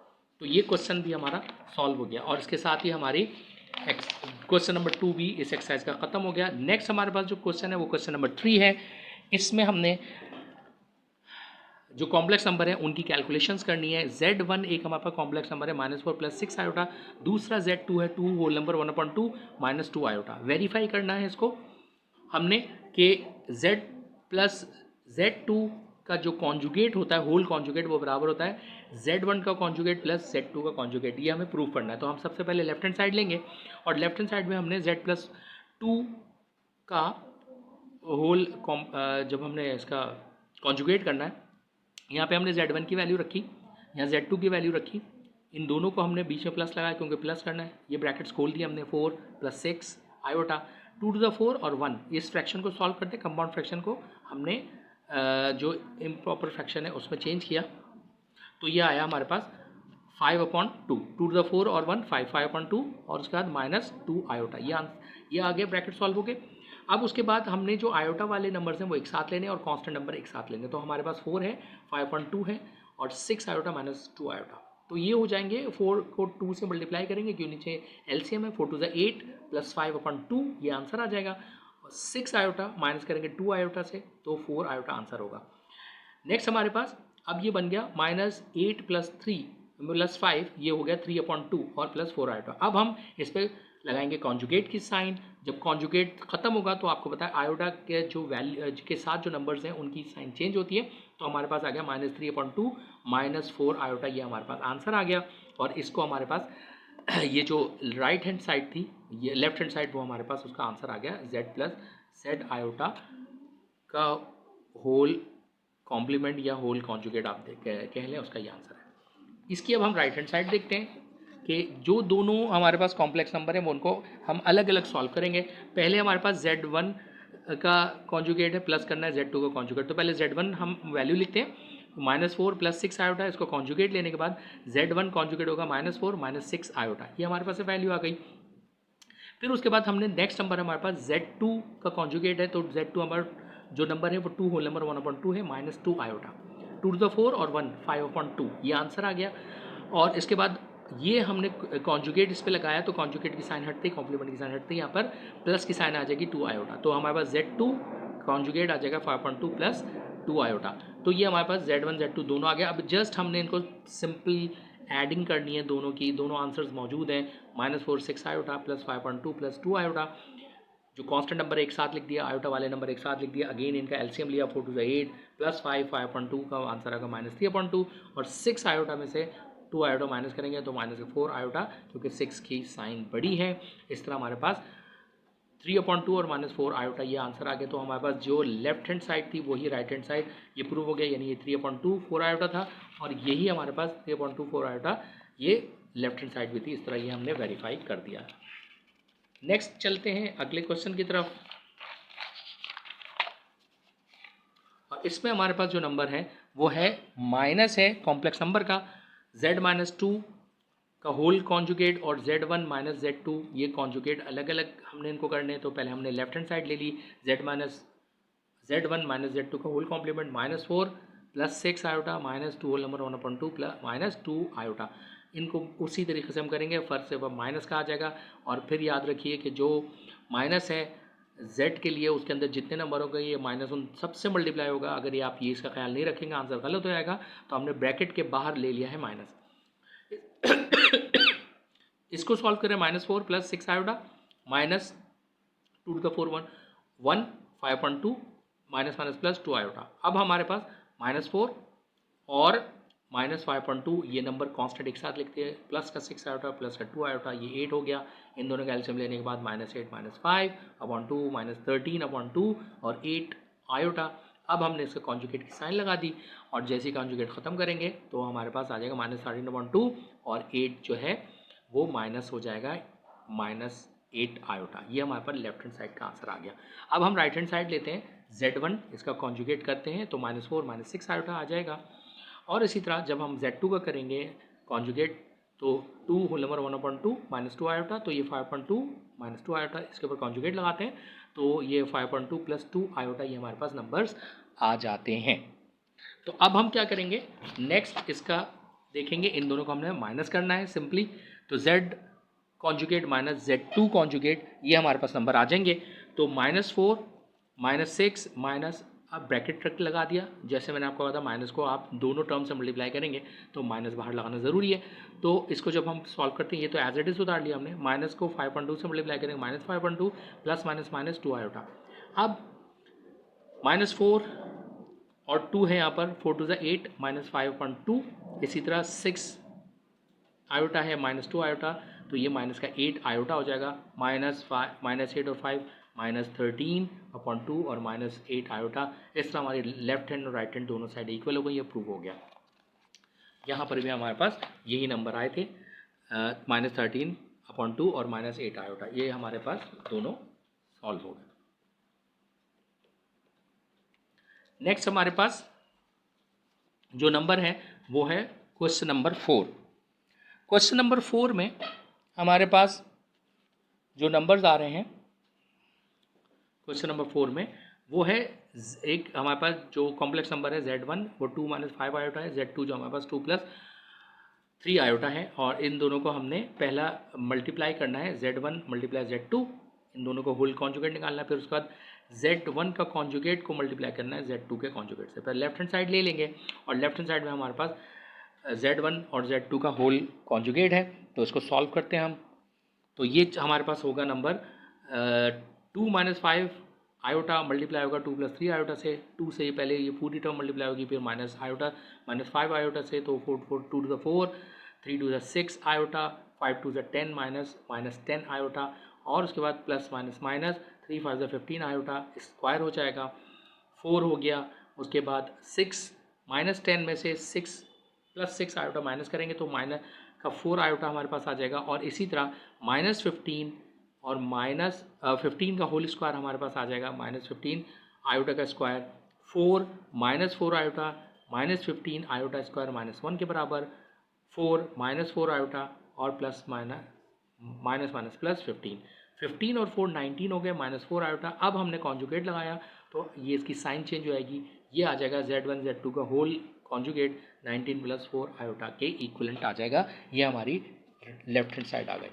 तो ये क्वेश्चन भी हमारा सॉल्व हो गया और इसके साथ ही हमारी क्वेश्चन नंबर 2 भी इस एक्सरसाइज का ख़त्म हो गया। नेक्स्ट हमारे पास जो क्वेश्चन है वो क्वेश्चन नंबर 3 है। इसमें हमने जो कॉम्प्लेक्स नंबर है उनकी कैलकुलेशंस करनी है। Z1 एक हमारे पास कॉम्प्लेक्स नंबर है -4 + 6 आयोटा, दूसरा Z2 है 2 होल नंबर 1/2 -2 आयोटा। वेरीफाई करना है इसको हमने कि Z प्लस Z2 का जो कॉन्जुगेट होता है, होल कॉन्जुगेट, वो बराबर होता है Z1 का कॉन्जुगेट प्लस Z2 का कॉन्जुगेट। ये हमें प्रूव करना है। तो हम सबसे पहले लेफ्ट हैंड साइड लेंगे और लेफ्ट हैंड साइड में हमने Z+2 का होल जब हमने इसका कॉन्जुगेट करना है, यहाँ पे हमने Z1 की वैल्यू रखी, यहाँ Z2 की वैल्यू रखी, इन दोनों को हमने बीच में प्लस लगाया क्योंकि प्लस करना है। ये ब्रैकेट्स खोल दिए हमने, 4 + 6 आयोटा 2 to the 4 और 1। इस फ्रैक्शन को सॉल्व करते, कंपाउंड फ्रैक्शन को हमने जो इम्प्रॉपर फ्रैक्शन है उसमें चेंज किया, तो ये आया हमारे पास 5/2, 2 to the 4 और 1 5/2 और उसके बाद -2 आयोटा। ये आगे ब्रैकेट सॉल्व हो गए। अब उसके बाद हमने जो आयोटा वाले नंबर्स हैं वो एक साथ लेने और कांस्टेंट नंबर एक साथ लेने। तो हमारे पास 4 है, 5/2 है और 6 आयोटा -2 आयोटा। तो ये हो जाएंगे, 4 को 2 से मल्टीप्लाई करेंगे क्यों नीचे एलसीएम है, 4 to the 8 + 5/2 ये आंसर आ जाएगा। 6 आयोटा माइनस करेंगे 2 आयोटा से तो 4 आयोटा आंसर होगा। नेक्स्ट हमारे पास अब ये बन गया -8 + 3 + 5, ये हो गया 3/2 और +4 आयोटा। अब हम इस पर लगाएंगे कॉन्जुगेट की साइन। जब कॉन्जुगेट खत्म होगा तो आपको पता है आयोटा के जो वैल्यू के साथ जो नंबर्स हैं उनकी साइन चेंज होती है। तो हमारे पास आ गया -3/2 -4 आयोटा, ये हमारे पास आंसर आ गया। और इसको हमारे पास ये जो राइट हैंड साइड थी, ये लेफ्ट हैंड साइड, वो हमारे पास उसका आंसर आ गया Z आयोटा का होल कॉम्प्लीमेंट या होल कॉन्जुगेट आप कह लें, उसका ये आंसर है। इसकी अब हम राइट हैंड साइड देखते हैं कि जो दोनों हमारे पास कॉम्प्लेक्स नंबर हैं वो उनको हम अलग अलग सॉल्व करेंगे। पहले हमारे पास Z1 का कॉन्जुगेट है, प्लस करना है Z2 का कॉन्जुगेट। तो पहले Z1 हम वैल्यू लिखते हैं, -4 + 6 आयोटा, इसको कॉन्जुगेट लेने के बाद Z1 कॉन्जुगेट होगा -4 - 6 आयोटा, ये हमारे पास वैल्यू आ गई। फिर उसके बाद हमने नेक्स्ट नंबर हमारे पास Z2 का कॉन्जुगेट है, तो Z2 हमारा जो नंबर है वो 2 होल नंबर 1/2 है, -2 आयोटा, 2 to the 4 और 1 5/2, ये आंसर आ गया। और इसके बाद ये हमने कॉन्जुगेट इस पे लगाया तो कॉन्जुगेट की साइन हटती, कॉम्प्लीमेंट की साइन हटती, यहाँ पर प्लस की साइन आ जाएगी 2 आयोटा। तो हमारे पास Z2 कॉन्जुगेट आ जाएगा 5/2 + 2 आयोटा। तो ये हमारे पास Z1 Z2 दोनों आ गया। अब जस्ट हमने इनको सिंपल एडिंग करनी है दोनों की, दोनों आंसर्स मौजूद हैं, -4 6 आयोटा + 5/2 + 2 आयोटा। जो कांस्टेंट नंबर एक साथ लिख दिया, आयोटा वाले नंबर एक साथ लिख दिया, अगेन इनका एलसीएम लिया, 4 to the 8 + 5 5/2 का आंसर आएगा -3/2 और 6 आयोटा में से 2 आयोटा माइनस करेंगे तो -4 आयोटा, क्योंकि 6 की साइन बड़ी है। इस तरह हमारे पास 3/2 और -4 आयोटा, ये आंसर आ गया। तो हमारे पास जो लेफ्ट हैंड साइड थी वही राइट हैंड साइड, ये प्रूव हो गया, यानी ये 3/2 4 आयोटा था और यही हमारे पास 3/2 4 आयोटा ये लेफ्ट हैंड साइड भी थी। इस तरह ये हमने वेरीफाई कर दिया। नेक्स्ट चलते हैं अगले क्वेश्चन की तरफ। और इसमें हमारे पास जो नंबर है वो है माइनस है कॉम्प्लेक्स नंबर का Z-2 का होल कॉन्जुगेट और Z1 - Z2, ये कॉन्जुगेट अलग अलग हमने इनको करने हैं। तो पहले हमने लेफ्ट हैंड साइड ले ली, Z1 - Z2 का whole complement -4 + 6 iota -2 whole number 1/2 + -2 iota. इनको उसी तरीके से हम करेंगे, फर्स्ट से वह माइनस का आ जाएगा। और फिर याद रखिए कि जो माइनस है Z के लिए उसके अंदर जितने नंबर होंगे ये माइनस उन सबसे मल्टीप्लाई होगा। अगर ये आप ये इसका ख्याल नहीं रखेंगे आंसर गलत हो जाएगा। तो हमने ब्रैकेट के बाहर ले लिया है माइनस। इसको सॉल्व करें, -4 + 6 आयोटा -2 to the 4 1 5/2 -+ 2 आयोटा। अब हमारे पास -4 और -5/2, ये नंबर कांस्टेंट एक साथ लिखते हैं, प्लस का 6 आयोटा प्लस का 2 आयोटा, ये 8 हो गया। इन दोनों का एलसीएम लेने के बाद -8 - 5/2 -13/2 और 8 आयोटा। अब हमने इसका कॉन्जुगेट की साइन लगा दी और जैसे ही कॉन्जुगेट ख़त्म करेंगे तो हमारे पास आ जाएगा -13/2 और 8 जो है वो माइनस हो जाएगा -8 आयोटा। ये हमारे पास लेफ्ट हैंड साइड का आंसर आ गया। अब हम राइट हैंड साइड लेते हैं, Z1 इसका कॉन्जुगेट करते हैं तो -4 - 6 आयोटा आ जाएगा। और इसी तरह जब हम Z2 का करेंगे कॉन्जुगेट तो 2 होल नंबर 1/2 -2 आयोटा, तो ये 5/2 -2 आयोटा, इसके ऊपर कॉन्जुगेट लगाते हैं तो ये 5/2 + 2 आयोटा, ये हमारे पास नंबर्स आ जाते हैं। तो अब हम क्या करेंगे, नेक्स्ट इसका देखेंगे, इन दोनों को हमने माइनस करना है सिंपली। तो Z कॉन्जुगेट -Z2 कॉन्जुगेट, ये हमारे पास नंबर आ जाएंगे। तो -4 -6 माइनस, अब ब्रैकेट ट्रिक लगा दिया, जैसे मैंने आपको बताया माइनस को आप दोनों टर्म से मल्टीप्लाई करेंगे तो माइनस बाहर लगाना ज़रूरी है। तो इसको जब हम सॉल्व करते हैं, ये तो एज इट इज़ उतार लिया हमने, माइनस को 5/2 से मल्टीप्लाई करेंगे, -5/2 + -2 आयोटा। अब -4 और 2 है यहाँ पर, 4 टू ज़ा 8 -5/2। इसी तरह 6 आयोटा है -2 आयोटा, तो ये माइनस का 8 आयोटा हो जाएगा। -8 और 5 -13/2 और -8 आयोटा। इस तरह हमारी लेफ्ट हैंड और राइट हैंड दोनों साइड इक्वल हो गई, ये प्रूव हो गया। यहाँ पर भी हमारे पास यही नंबर आए थे, -13/2 और -8 आयोटा, ये हमारे पास दोनों सॉल्व हो गए। नेक्स्ट हमारे पास जो नंबर है वो है क्वेश्चन नंबर 4। क्वेश्चन नंबर 4 में हमारे पास जो नंबर्स आ रहे हैं क्वेश्चन नंबर 4 में वो है एक हमारे पास जो कॉम्प्लेक्स नंबर है Z1 वो 2 - 5 आयोटा है, Z2 जो हमारे पास 2 + 3 आयोटा है, और इन दोनों को हमने पहला मल्टीप्लाई करना है, Z1 × Z2, इन दोनों को होल कॉन्जुगेट निकालना है। फिर उसके बाद Z1 का कॉन्जुगेट को मल्टीप्लाई करना है Z2 के कॉन्जुगेट से। फिर लेफ्ट हैंड साइड ले लेंगे और लेफ्ट हैंड साइड में हमारे पास Z1 और Z2 का होल कॉन्जुगेट है, तो इसको सॉल्व करते हैं हम। तो ये हमारे पास होगा नंबर 2 - 5 आयोटा मल्टीप्लाई होगा 2 + 3 आयोटा से। 2 से पहले ये पूरी टर्म मल्टीप्लाई होगी, फिर माइनस आयोटा -5 आयोटा से, तो 4 2 to the 4, 3 to the 6 iota, 5 to the 10 -10 iota, और उसके बाद plus minus minus 3 5 the 15 iota, square हो जाएगा, 4 हो गया। उसके बाद 6 -10 में से 6 + 6 आयोटा माइनस करेंगे तो माइनस का 4 आयोटा हमारे पास आ जाएगा। और इसी तरह -15 और -15 का होल स्क्वायर हमारे पास आ जाएगा, -15 आयोटा का स्क्वायर, 4 -4 आयोटा -15 आयोटा स्क्वायर -1 के बराबर, 4 -4 आयोटा और प्लस माइनस माइनस प्लस 15 और 4 19 हो गए, -4 आयोटा। अब हमने कॉन्जुगेट लगाया तो ये इसकी साइन चेंज हो जाएगी, ये आ जाएगा Z1 Z2 का होल कॉन्जुगेट 19 + 4 आयोटा के इक्विवेलेंट आ जाएगा। ये हमारी लेफ्ट हैंड साइड आ गई।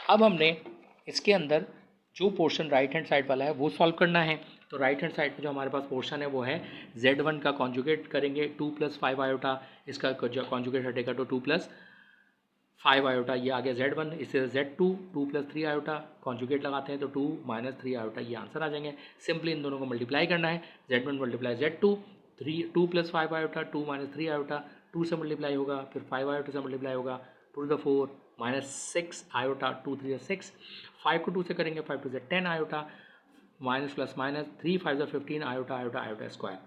अब हमने इसके अंदर जो पोर्शन राइट हैंड साइड वाला है वो सॉल्व करना है। तो राइट हैंड साइड पे जो हमारे पास पोर्शन है वो है Z1 का कॉन्जुगेट करेंगे 2 + 5 आयोटा, इसका जो कॉन्जुगेट हटेगा तो 2 + 5 आयोटा, ये आ गया Z1। इससे Z2 2 + 3 आयोटा कॉन्जुगेट लगाते हैं तो 2 - 3 आयोटा, ये आंसर आ जाएंगे। सिंपली इन दोनों को मल्टीप्लाई करना है, Z1 × Z2, 2 + 5 आयोटा, 2 - 3 आयोटा, 2 से मल्टीप्लाई होगा, फिर 5 आयोटा से मल्टीप्लाई होगा, 2 to the 4 -6 आयोटा, 2 3 × 6, 5 को 2 से करेंगे, 5 2 10 iota, minus plus minus 3 5 15 iota iota iota square.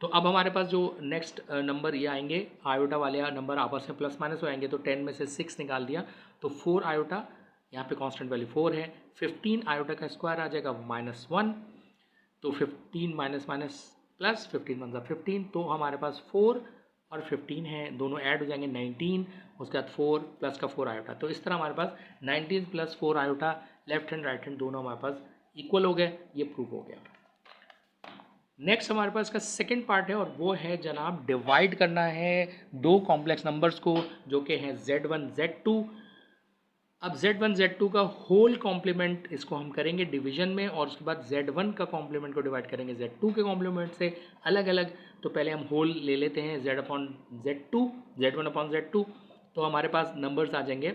तो अब हमारे पास जो नेक्स्ट नंबर ये आएंगे आयोटा वाले नंबर आपस में प्लस माइनस हो आएंगे, तो 10 में से 6 निकाल दिया तो 4 आयोटा, यहाँ पे कांस्टेंट वैल्यू 4 है, 15 आयोटा का स्क्वायर आ जाएगा -1, तो 15 माइनस माइनस प्लस 15 × 15, तो हमारे पास 4 और 15 है, दोनों ऐड हो जाएंगे 19, उसके बाद 4 प्लस का 4 आयोटा। तो इस तरह हमारे पास 19 + 4 iota left hand right hand दोनों हमारे पास इक्वल हो गए, ये प्रूव हो गया। नेक्स्ट हमारे पास का सेकंड पार्ट है और वो है जनाब डिवाइड करना है दो कॉम्प्लेक्स नंबर्स को जो कि हैं Z1 Z2। अब Z1 Z2 का होल कॉम्प्लीमेंट इसको हम करेंगे डिवीजन में, और उसके बाद Z1 का कॉम्प्लीमेंट को डिवाइड करेंगे Z2 के कॉम्प्लीमेंट से अलग अलग। तो पहले हम होल ले लेते हैं Z/Z2, Z1/Z2। तो हमारे पास नंबर्स आ जाएंगे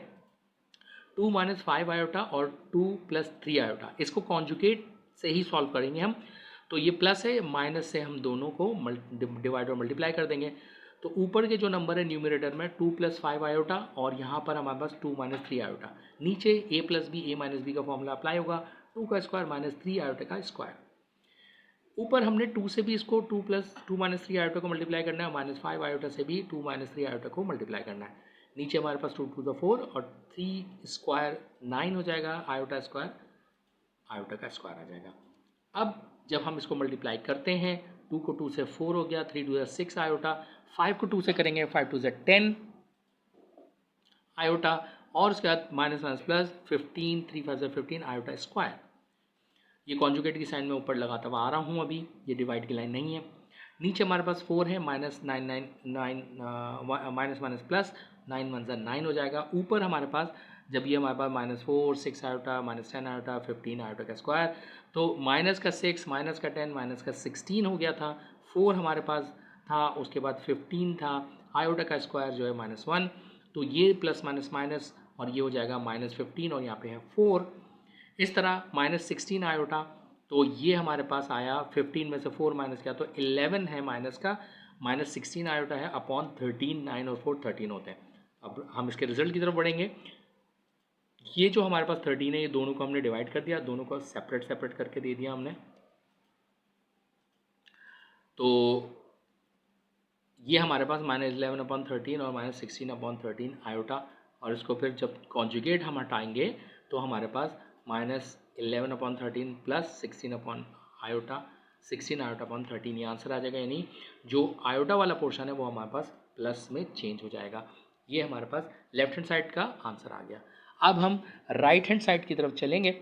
2 - 5 आयोटा और 2 + 3 आयोटा। इसको कॉन्जुगेट से ही सॉल्व करेंगे हम। तो ये प्लस है, माइनस से हम दोनों को डिवाइड और मल्टीप्लाई कर देंगे। तो ऊपर के जो नंबर है न्यूमरेटर में 2 + 5 आयोटा, और यहाँ पर हमारे पास 2 - 3 आयोटा। नीचे a + b a - b का फॉर्मूला अप्लाई होगा, 2 का स्क्वायर -3 आयोटा का स्क्वायर। ऊपर हमने 2 से भी इसको 2 - 3 आयोटा को मल्टीप्लाई करना है, -5 आयोटा से भी 2 - 3 आयोटा को मल्टीप्लाई करना है। नीचे हमारे पास 2 टू द 4 और 3 स्क्वायर 9 हो जाएगा, आयोटा स्क्वायर आयोटा का स्क्वायर आ जाएगा। अब जब हम इसको मल्टीप्लाई करते हैं, 2 को 2 से 4 हो गया, 3 टू द 6 आयोटा, 5 को 2 से करेंगे, 5 टू द 10 आयोटा, और उसके बाद minus minus plus 15, 3 5 the 15 iota square. ये कॉन्जुगेट की साइन में ऊपर लगाता हुआ आ रहा हूँ, अभी ये डिवाइड की लाइन नहीं है। नीचे हमारे पास 4 है, माइनस माइनस प्लस 9 1 9 हो जाएगा। ऊपर हमारे पास जब ये हमारे पास -4 6 आयोटा -10 आयोटा 15 आयोटा का स्क्वायर, तो माइनस का 6 माइनस का 10 माइनस का 16 हो गया था। 4 हमारे पास था, उसके बाद 15 था, आयोटा का स्क्वायर जो है -1, तो ये प्लस माइनस माइनस और ये हो जाएगा -15 और यहाँ पे है 4। इस तरह -16 आयोटा तो ये हमारे पास आया 15 में से 4 माइनस किया तो 11 है माइनस का, माइनस 16 आयोटा है अपॉन 13, 9 और 4 13 होते हैं। अब हम इसके रिजल्ट की तरफ बढ़ेंगे। ये जो हमारे पास 13 है, ये दोनों को हमने डिवाइड कर दिया, दोनों को सेपरेट सेपरेट करके दे दिया हमने। तो ये हमारे पास माइनस 11 अपॉन 13 और माइनस 16 अपॉन 13 आयोटा, और इसको फिर जब कॉन्जुगेट हम हटाएंगे तो हमारे पास minus 11 upon 13 plus 16 upon iota, 16 iota upon 13 ये आंसर आ जाएगा। यानी जो आयोटा वाला पोर्शन है वो हमारे पास प्लस में चेंज हो जाएगा। ये हमारे पास लेफ्ट हैंड साइड का आंसर आ गया। अब हम राइट हैंड साइड की तरफ चलेंगे।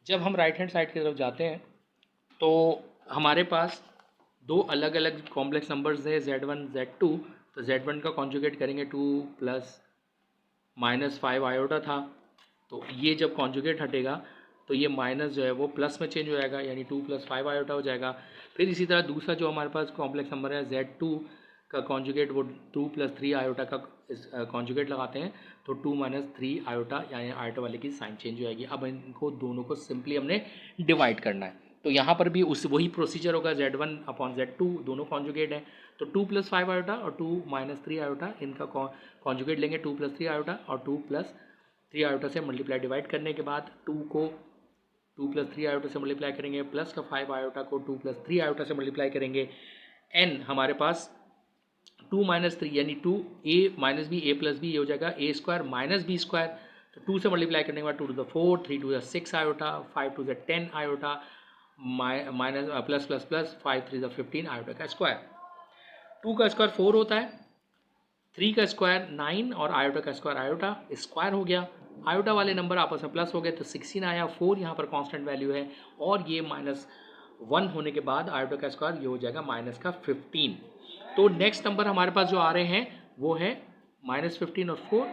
जब हम राइट हैंड साइड की तरफ जाते हैं तो हमारे पास दो अलग अलग कॉम्प्लेक्स नंबर्स है Z1 Z2। तो Z1 का कॉन्जुगेट करेंगे 2 प्लस माइनस 5 आयोटा था, तो ये जब कॉन्जुगेट हटेगा तो ये माइनस जो है वो प्लस में चेंज हो जाएगा, यानी 2 प्लस 5 आयोटा हो जाएगा। फिर इसी तरह दूसरा जो हमारे पास कॉम्प्लेक्स नंबर है Z2 का कॉन्जुगेट, वो 2 प्लस 3 आयोटा का कॉन्जुगेट लगाते हैं तो 2 माइनस 3 आयोटा, यानी आयोटा वाले की साइन चेंज हो जाएगी। अब इनको दोनों को सिंपली हमने डिवाइड करना है, तो यहाँ पर भी उस वही प्रोसीजर होगा। Z1 अपॉन Z2 दोनों कॉन्जुगेट हैं, तो 2 प्लस 5 आयोटा और 2 माइनस 3 आयोटा, इनका कॉन्जुगेट लेंगे 2 प्लस 3 आयोटा, और 2 प्लस 3 आयोटा से मल्टीप्लाई डिवाइड करने के बाद 2 को 2 प्लस 3 आयोटा से मल्टीप्लाई करेंगे, प्लस का 5 आयोटा को 2 प्लस 3 आयोटा से मल्टीप्लाई करेंगे। n हमारे पास 2 माइनस 3 यानी 2 a minus B A plus B, ये हो जाएगा a square minus B square. तो 2 से मल्टीप्लाई करने के बाद 2 to the 4, 3 to the 6 iota, 5 to the 10 iota, minus plus plus plus 5 3 the 15 iota का स्क्वायर। 2 का स्क्वायर 4 होता है, 3 का स्क्वायर 9 और आयोटा का स्क्वायर आयोटा, स्क्वायर हो गया। आयोटा वाले नंबर आपस में प्लस हो गए तो 16 आया, 4 यहाँ पर कांस्टेंट वैल्यू है, और ये माइनस 1 होने के बाद आयोटा का स्क्वायर ये हो जाएगा माइनस का 15। तो नेक्स्ट नंबर हमारे पास जो आ रहे हैं वो है माइनस 15 और 4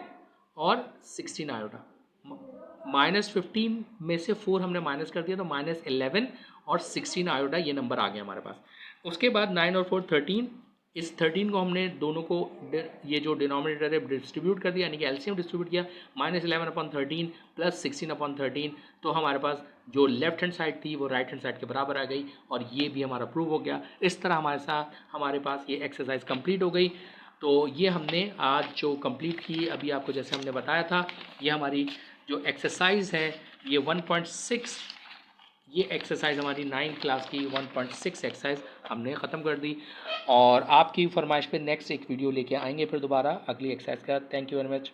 और 16 आयोटा। माइनस 15 में से 4 हमने माइनस कर दिया तो माइनस 11 और 16 आयोटा ये नंबर आ गया हमारे पास। उसके बाद 9 और 4 13, इस 13 को हमने दोनों को ये जो डिनोमिनेटर है डिस्ट्रीब्यूट कर दिया, यानी कि एलसीएम डिस्ट्रीब्यूट किया, माइनस 11 अपॉन 13 प्लस 16 अपॉन 13। तो हमारे पास जो लेफ्ट हैंड साइड थी वो राइट हैंड साइड के बराबर आ गई, और ये भी हमारा प्रूव हो गया। इस तरह हमारे पास ये एक्सरसाइज कंप्लीट हो गई। तो ये हमने आज जो कंप्लीट की, अभी आपको जैसे हमने बताया था, ये हमारी जो एक्सरसाइज है ये 1.6, ये एक्सरसाइज हमारी 9th क्लास की 1.6 एक्सरसाइज हमने ख़त्म कर दी, और आपकी फरमाइश पे नेक्स्ट एक वीडियो लेके आएंगे फिर दोबारा अगली एक्सरसाइज का। Thank you very much.